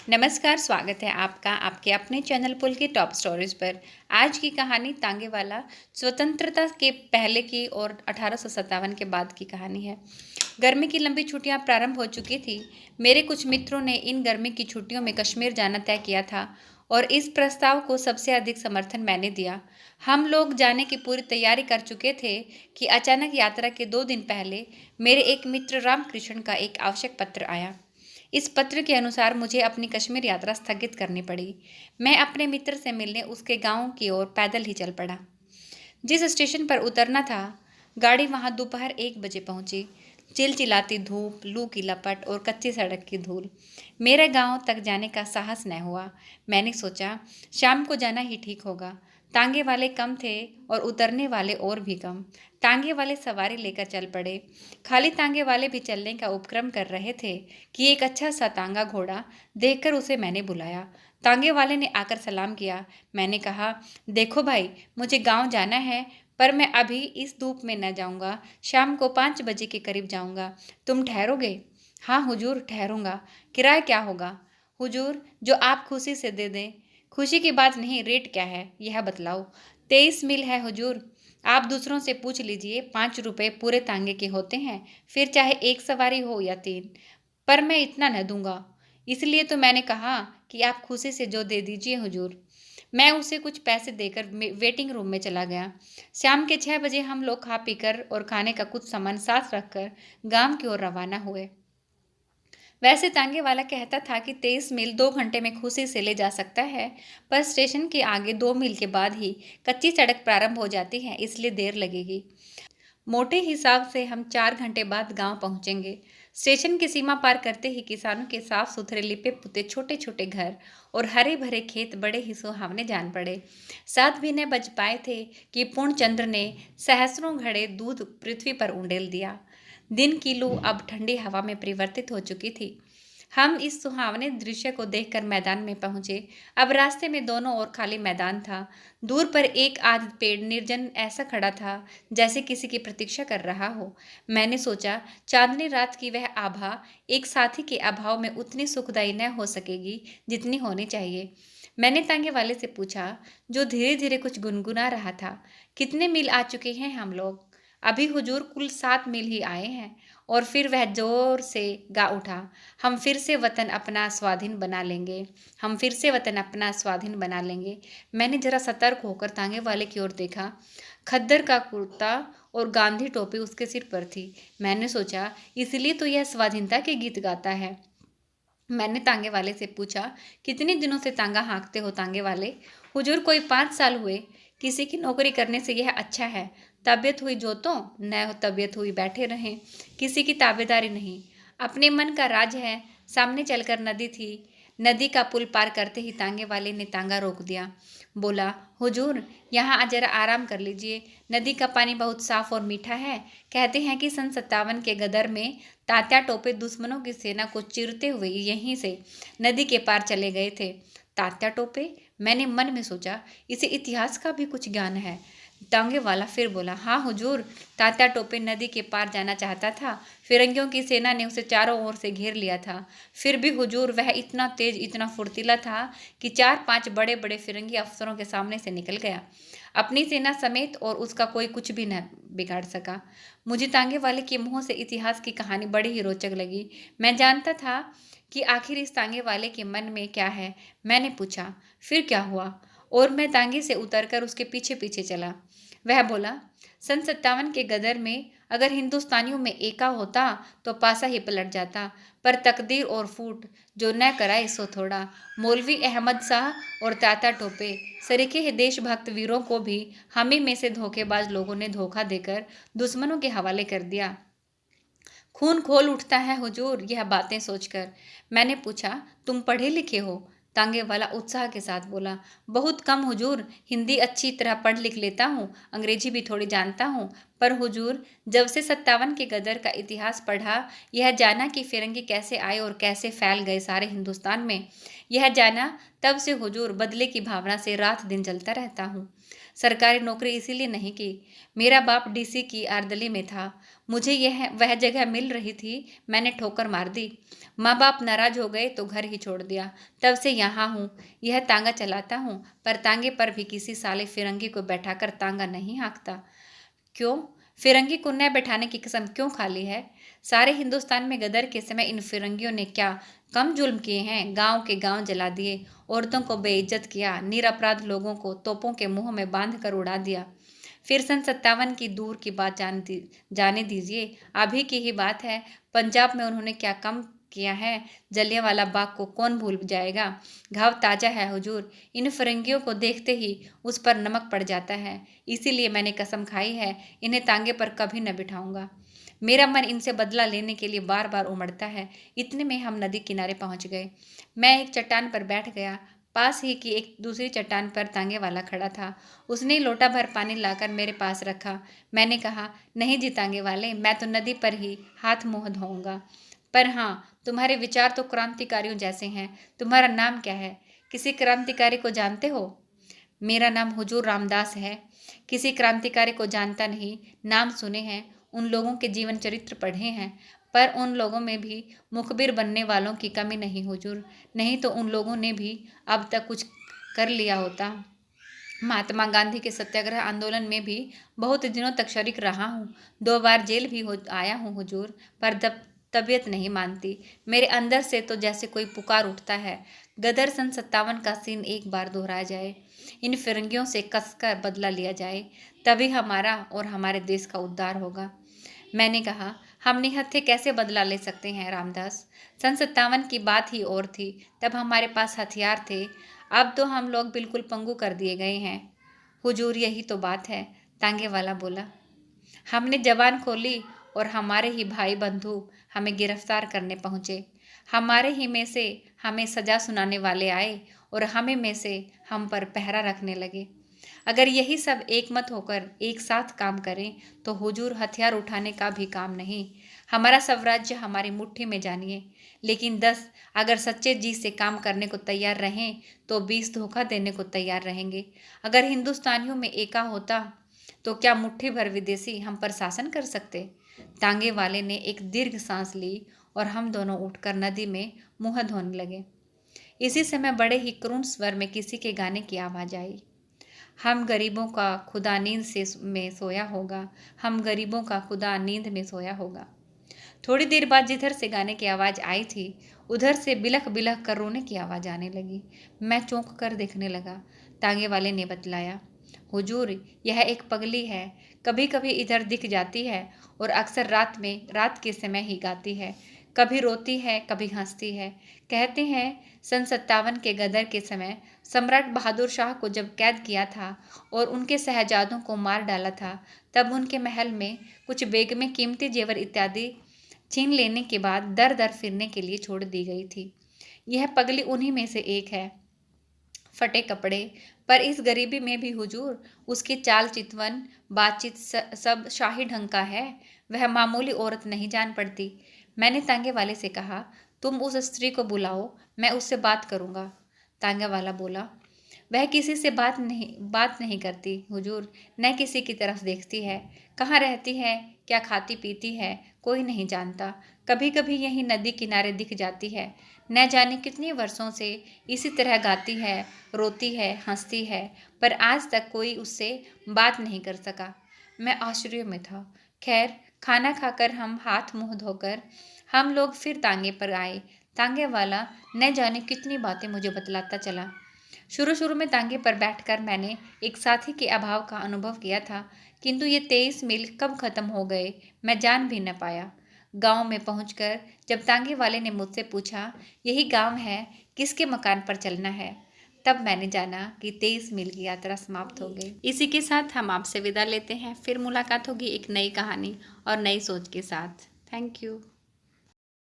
नमस्कार, स्वागत है आपका आपके अपने चैनल पुल की टॉप स्टोरीज पर। आज की कहानी तांगेवाला स्वतंत्रता के पहले की और 1857 के बाद की कहानी है। गर्मी की लंबी छुट्टियां प्रारंभ हो चुकी थी। मेरे कुछ मित्रों ने इन गर्मी की छुट्टियों में कश्मीर जाना तय किया था और इस प्रस्ताव को सबसे अधिक समर्थन मैंने दिया। हम लोग जाने की पूरी तैयारी कर चुके थे कि अचानक यात्रा के 2 दिन पहले मेरे एक मित्र रामकृष्ण का एक आवश्यक पत्र आया। इस पत्र के अनुसार मुझे अपनी कश्मीर यात्रा स्थगित करनी पड़ी। मैं अपने मित्र से मिलने उसके गांव की ओर पैदल ही चल पड़ा। जिस स्टेशन पर उतरना था, गाड़ी वहां दोपहर 1 बजे पहुंची। चिलचिलाती धूप, लू की लपट और कच्ची सड़क की धूल। मेरे गांव तक जाने का साहस न हुआ। मैंने सोचा शाम को जाना ही ठीक होगा। तांगे वाले कम थे और उतरने वाले और भी कम। तांगे वाले सवारी लेकर चल पड़े। खाली तांगे वाले भी चलने का उपक्रम कर रहे थे कि एक अच्छा सा तांगा घोड़ा देखकर उसे मैंने बुलाया। तांगे वाले ने आकर सलाम किया। मैंने कहा, देखो भाई, मुझे गांव जाना है, पर मैं अभी इस धूप में न जाऊंगा। शाम को 5 बजे के करीब जाऊंगा। तुम ठहरोगे? हाँ हुजूर, ठहरूंगा। किराया क्या होगा? हुजूर, जो आप खुशी से दे दें। खुशी की बात नहीं, रेट क्या है यह बतलाओ। 23 मील है हुजूर। आप दूसरों से पूछ लीजिए, 5 रुपए पूरे तांगे के होते हैं, फिर चाहे एक सवारी हो या 3। पर मैं इतना न दूंगा। इसलिए तो मैंने कहा कि आप खुशी से जो दे दीजिए हुजूर। मैं उसे कुछ पैसे देकर वेटिंग रूम में चला गया। शाम के 6 बजे हम लोग खा पीकर और खाने का कुछ सामान साथ रखकर गांव की ओर रवाना हुए। वैसे तांगे वाला कहता था कि 23 मील 2 घंटे में खुशी से ले जा सकता है, पर स्टेशन के आगे 2 मील के बाद ही कच्ची सड़क प्रारंभ हो जाती है, इसलिए देर लगेगी। मोटे हिसाब से हम 4 घंटे बाद गांव पहुंचेंगे। स्टेशन की सीमा पार करते ही किसानों के साफ सुथरे लिपे पुते छोटे छोटे घर और हरे भरे खेत बड़े ही सुहावने जान पड़े। 7 भी न बज पाए थे कि पूर्णचंद्र ने सहस्रों घड़े दूध पृथ्वी पर उंडेल दिया। दिन की लू अब ठंडी हवा में परिवर्तित हो चुकी थी। हम इस सुहावने दृश्य को देखकर मैदान में पहुंचे। अब रास्ते में दोनों ओर खाली मैदान था। दूर पर एक आध पेड़ निर्जन ऐसा खड़ा था जैसे किसी की प्रतीक्षा कर रहा हो। मैंने सोचा चांदनी रात की वह आभा एक साथी के अभाव में उतनी सुखदायी न हो सकेगी जितनी होनी चाहिए। मैंने तांगे वाले से पूछा, जो धीरे धीरे कुछ गुनगुना रहा था, कितने मील आ चुके हैं हम लोग? अभी हुजूर कुल 7 मील ही आए हैं। और फिर वह जोर से गा उठा, हम फिर से वतन अपना स्वाधीन बना लेंगे, हम फिर से वतन अपना स्वाधीन बना लेंगे। मैंने जरा सतर्क होकर तांगे वाले की ओर देखा। खद्दर का कुर्ता और गांधी टोपी उसके सिर पर थी। मैंने सोचा इसलिए तो यह स्वाधीनता के गीत गाता है। मैंने तांगे वाले से पूछा, कितने दिनों से तांगा हाँकते हो तांगे वाले? हुजूर, कोई 5 साल हुए। किसी की नौकरी करने से यह अच्छा है। तबीयत हुई जो तो, न तबीयत हुई बैठे रहें। किसी की ताबेदारी नहीं, अपने मन का राज है। सामने चलकर नदी थी। नदी का पुल पार करते ही तांगे वाले ने तांगा रोक दिया। बोला, हुजूर, यहाँ जरा आराम कर लीजिए। नदी का पानी बहुत साफ और मीठा है। कहते हैं कि सन 57 के गदर में तात्या टोपे दुश्मनों की सेना को चीरते हुए यहीं से नदी के पार चले गए थे। तात्या टोपे? मैंने मन में सोचा, इसे इतिहास का भी कुछ ज्ञान है। तांगे वाला फिर बोला, हाँ हुजूर, तात्या टोपे नदी के पार जाना चाहता था। फिरंगियों की सेना ने उसे चारों ओर से घेर लिया था। फिर भी हुजूर, वह इतना तेज, इतना फुर्तीला था कि 4-5 बड़े बड़े फिरंगी अफसरों के सामने से निकल गया, अपनी सेना समेत, और उसका कोई कुछ भी न बिगाड़ सका। मुझे तांगे वाले के मुंह से इतिहास की कहानी बड़ी ही रोचक लगी। मैं जानता था कि आखिर इस तांगे वाले के मन में क्या है। मैंने पूछा, फिर क्या हुआ? और मैं तांगे से उतरकर उसके पीछे पीछे चला। वह बोला, सन 57 के गदर में अगर हिंदुस्तानियों में एका होता तो पासा ही पलट जाता, पर तकदीर और फूट जो न कराए सो थोड़ा। मौलवी अहमद शाह और तात्या टोपे सरीखे देशभक्त वीरों को भी हम ही में से धोखेबाज लोगों ने धोखा देकर दुश्मनों के हवाले कर दिया। खून खोल उठता है हुजूर यह बातें सोचकर। मैंने पूछा, तुम पढ़े लिखे हो? तांगे वाला उत्साह के साथ बोला, बहुत कम हुजूर। हिंदी अच्छी तरह पढ़ लिख लेता हूँ, अंग्रेजी भी थोड़ी जानता हूँ। पर हुजूर, जब से 57 के गदर का इतिहास पढ़ा, यह जाना कि फिरंगी कैसे आए और कैसे फैल गए सारे हिंदुस्तान में, यह जाना, तब से हुजूर बदले की भावना से रात दिन जलता रहता हूँ। सरकारी नौकरी इसीलिए नहीं की। मेरा बाप डीसी की आर्दली में था। मुझे यह वह जगह मिल रही थी, मैंने ठोकर मार दी। माँ बाप नाराज हो गए तो घर ही छोड़ दिया। तब से यहाँ हूँ, यह तांगा चलाता हूँ, पर तांगे पर भी किसी साले फिरंगी को बैठाकर तांगा नहीं हाँकता। क्यों? फिरंगी को न बैठाने की कसम क्यों खा ली है? सारे हिंदुस्तान में गदर के समय इन फिरंगियों ने क्या कम जुल्म किए हैं? गांव के गांव जला दिए, औरतों को बेइज्जत किया, निरपराध लोगों को तोपों के मुंह में बांध कर उड़ा दिया। फिर सन 57 की दूर की बात जाने दीजिए, अभी की ही बात है। पंजाब में उन्होंने क्या कम किया है? जलियांवाला बाग को कौन भूल जाएगा? घाव ताजा है हुजूर, इन फिरंगियों को देखते ही उस पर नमक पड़ जाता है। इसीलिए मैंने कसम खाई है, इन्हें तांगे पर कभी न बिठाऊंगा। मेरा मन इनसे बदला लेने के लिए बार बार उमड़ता है। इतने में हम नदी किनारे पहुंच गए। मैं एक चट्टान पर बैठ गया। पास ही की एक दूसरी चट्टान पर तांगे वाला खड़ा था। उसने लोटा भर पानी लाकर मेरे पास रखा। मैंने कहा, नहीं जी तांगे वाले, मैं तो नदी पर ही हाथ मुंह धोऊंगा। पर हाँ, तुम्हारे विचार तो क्रांतिकारियों जैसे हैं। तुम्हारा नाम क्या है? किसी क्रांतिकारी को जानते हो? मेरा नाम हुजूर रामदास है। किसी क्रांतिकारी को जानता नहीं, नाम सुने हैं, उन लोगों के जीवन चरित्र पढ़े हैं, पर उन लोगों में भी मुखबिर बनने वालों की कमी नहीं हुजूर। नहीं तो उन लोगों ने भी अब तक कुछ कर लिया होता। महात्मा गांधी के सत्याग्रह आंदोलन में भी बहुत दिनों तक शरीक रहा हूँ। 2 बार जेल भी आया हूँ हुजूर, पर तबीयत नहीं मानती। मेरे अंदर से तो जैसे कोई पुकार उठता है, गदर सन 57 का सीन एक बार दोहराया जाए, इन फिरंगियों से कसकर बदला लिया जाए, तभी हमारा और हमारे देश का उद्धार होगा। मैंने कहा, हम निहत्थे कैसे बदला ले सकते हैं रामदास? सन 57 की बात ही और थी, तब हमारे पास हथियार थे। अब तो हम लोग बिल्कुल पंगु कर दिए गए हैं हुजूर, यही तो बात है। तांगे वाला बोला। हमने जबान खोली और हमारे ही भाई बंधु हमें गिरफ्तार करने पहुंचे। हमारे ही में से हमें सजा सुनाने वाले आए और हमें में से हम पर पहरा रखने लगे। अगर यही सब एक मत होकर एक साथ काम करें तो हुजूर हथियार उठाने का भी काम नहीं। हमारा स्वराज्य हमारी मुट्ठी में जानिए। लेकिन 10 अगर सच्चे जी से काम करने को तैयार रहें तो 20 धोखा देने को तैयार रहेंगे। अगर हिंदुस्तानियों में एका होता तो क्या मुट्ठी भर विदेशी हम पर शासन कर सकते? तांगे वाले ने एक दीर्घ सांस ली और हम दोनों उठकर नदी में मुंह धोने लगे। इसी समय बड़े ही करुण स्वर में किसी के गाने की आवाज आई। हम गरीबों का खुदा नींद से में सोया होगा, हम गरीबों का खुदा नींद में सोया होगा। थोड़ी देर बाद जिधर से गाने की आवाज़ आई थी, उधर से बिलख बिलख कर रोने की आवाज़ आने लगी। मैं चौंक कर देखने लगा। तांगे वाले ने बतलाया, हुजूर, यह एक पगली है, कभी कभी इधर दिख जाती है और अक्सर रात के समय ही गाती है। कभी रोती है, कभी हंसती है। कहते हैं सन 57 के गदर के समय सम्राट बहादुर शाह को जब कैद किया था और उनके शहजादों को मार डाला था, तब उनके महल में कुछ बेगमें कीमती जेवर इत्यादि छीन लेने के बाद दर दर फिरने के लिए छोड़ दी गई थी। यह पगली उन्हीं में से एक है। फटे कपड़े, पर इस गरीबी में भी हुजूर उसकी चाल चितवन बातचीत सब शाही ढंग का है। वह मामूली औरत नहीं जान पड़ती। मैंने तांगे वाले से कहा, तुम उस स्त्री को बुलाओ, मैं उससे बात करूंगा। तांगा वाला बोला, वह किसी से बात नहीं करती हुजूर, न किसी की तरफ देखती है। कहाँ रहती है, क्या खाती पीती है, कोई नहीं जानता। कभी कभी यहीं नदी किनारे दिख जाती है। न जाने कितने वर्षों से इसी तरह गाती है, रोती है, हंसती है, पर आज तक कोई उससे बात नहीं कर सका। मैं आश्चर्य में था। खैर, खाना खाकर हम हाथ मुंह धोकर हम लोग फिर तांगे पर आए। तांगे वाला न जाने कितनी बातें मुझे बतलाता चला। शुरू शुरू में तांगे पर बैठकर मैंने एक साथी के अभाव का अनुभव किया था, किंतु ये 23 मील कब खत्म हो गए मैं जान भी न पाया। गांव में पहुंचकर जब तांगे वाले ने मुझसे पूछा, यही गांव है, किसके मकान पर चलना है, तब मैंने जाना कि 23 मील की यात्रा समाप्त हो गई। इसी के साथ हम आपसे विदा लेते हैं। फिर मुलाकात होगी एक नई कहानी और नई सोच के साथ। Thank you.